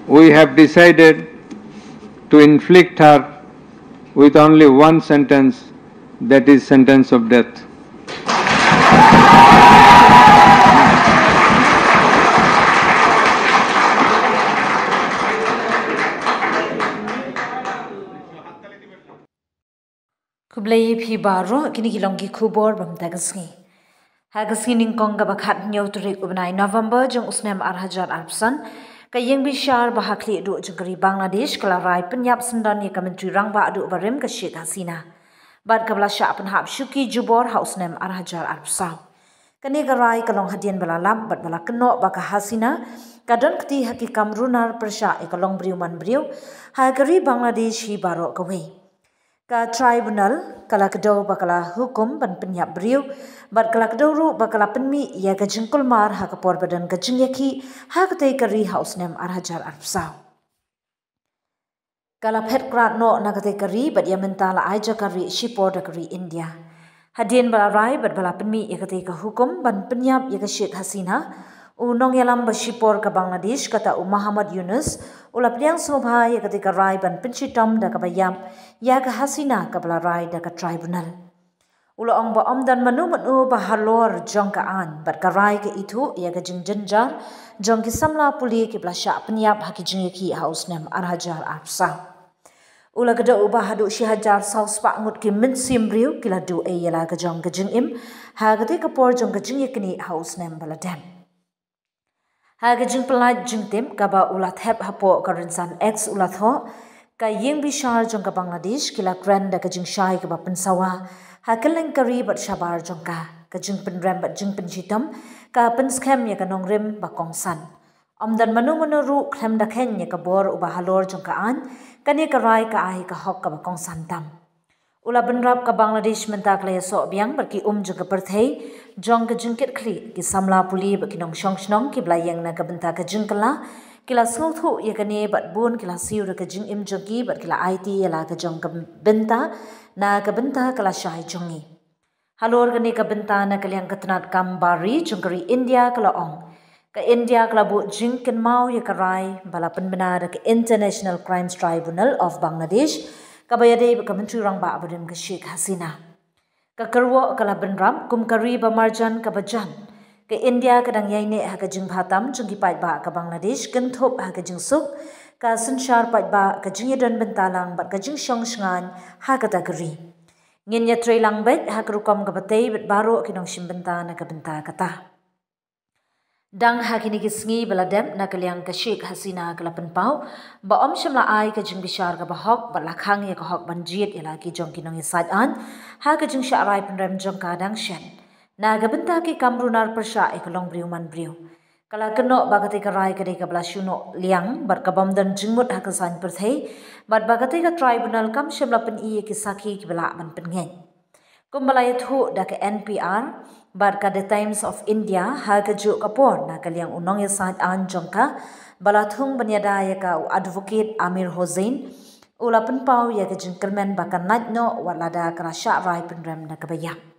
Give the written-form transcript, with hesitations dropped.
we have decided to inflict her with only one sentence, that is sentence of death. Kublai phi baro kini kilongi kubor bam tagasngi. Hagasngi ning kong ga bakhat nyaw turik ubnai November jong usnem arhajar arpsan kayeng bishar bahakli du jengkari Bangladesh kalarai penyap sendan ye kementri rangba adu barim ke Sheikh Hasina. Bad kabla sya penhap syuki jubor hausnem arhajar arpsau. Kani garai kalong hadian balalam bad bala keno baka Hasina kadon keti haki kamrunar persya e kalong briu man briu hagari Bangladesh hi baro kawai. Ka tribunal kala kedau bakala hukum ban penyap beriu bat kala kedau ru bakala penmi ya ka jengkul mar ha kapor badan ka jengyaki ha katei kari hausnem arhajar arpsau kala phet krat no na katei kari bat ya mentala aja kari shipor da kari India hadien bala rai bat bala penmi ya katei ka hukum ban penyap ya ka Sheikh Hasina unong yalam bashipor ka Bangladesh kata Muhammad Yunus ulap liang sobha ya ketika rai ban pencitom da kabayam ya ka Hasina ka bala rai da ka tribunal ula ong ba om dan manu bahalor jong ka an bat ka rai ke itu ya ka jengjenjar jong ki samla puli ki blasha penyap haki jengyaki hausnem arhajar arpsa ula kada ubah hadu syihajar saus pak ngut ki mensim riu kila du e yala ka jong ka jengim ha ketika por jong ka jengyakini hausnem baladam Haga jing pelat jing tim kaba ulat hep hapo karinsan ex ulat ho ka yeng bishar jong ka Bangladesh kila grand da ka jing shai ka pensawa ha keleng kari bat shabar jong ka jing penrem bat jing penjitam ka penskem ya ka nongrim ba kongsan omdan manu ru klem da ken ya ka bor uba halor jong ka an kani ka rai ka ahi ka hok ka ba kongsan tam ula benrap ka Bangladesh mentak laya so biang berki jong ka perthei jong ka jingkit kli ki samla puli ba kinong shong ki blayang na ka benta ka jingkala kila sngthu ya ka ne bat bun kila siu ka jing im jogi bat kila IT ya la ka jong ka benta na ka benta kala shai jongi halor ka ne ka benta na kaliang katnat kambari jongkari India kala ong ka India kala bu jingkin mau ya ka rai bala penbenar ka International Crimes Tribunal of Bangladesh kabayade ka menteri rangba abadin ka Sheikh Hasina ka kerwo kala benram kum kari ba marjan ka bajan ke India kadang yaine ha ka jing bhatam jungki pai ba ka Bangladesh kenthop ha ka jing suk ka sanshar pai ba ka jing yadan bentalang ba ka jing shong shngan ha ka ta kari ngin ya trei lang bet ha ka rukom ka batei bet baro kinong shimbenta na ka benta kata dang hakini kisngi baladem na kaliang ka Sheikh Hasina kalapan pau ba om shamla ai ka jing bishar ka bahok ba lakhang ya ka hok banjit ya lagi jong kinong isad an ha ka jing syarai penrem jong ka dang shen na ga benta ki kamrunar persya e kalong briu man briu kala keno ba ka rai ka de ka blashuno liang bar ka bom dan jingmut ha ka san perthei bat ba ka tribunal kam shamla pen i ki saki ki bala ban pengen kumbalay thu da ka NPR Bar ka The Times of India haga ju kapor na kaliang unong ya saat an jongka balathung banyada ya ka advocate Amir Hossain ula penpau ya ka jingkelmen bakan natno walada krasya rai penrem na kabayam.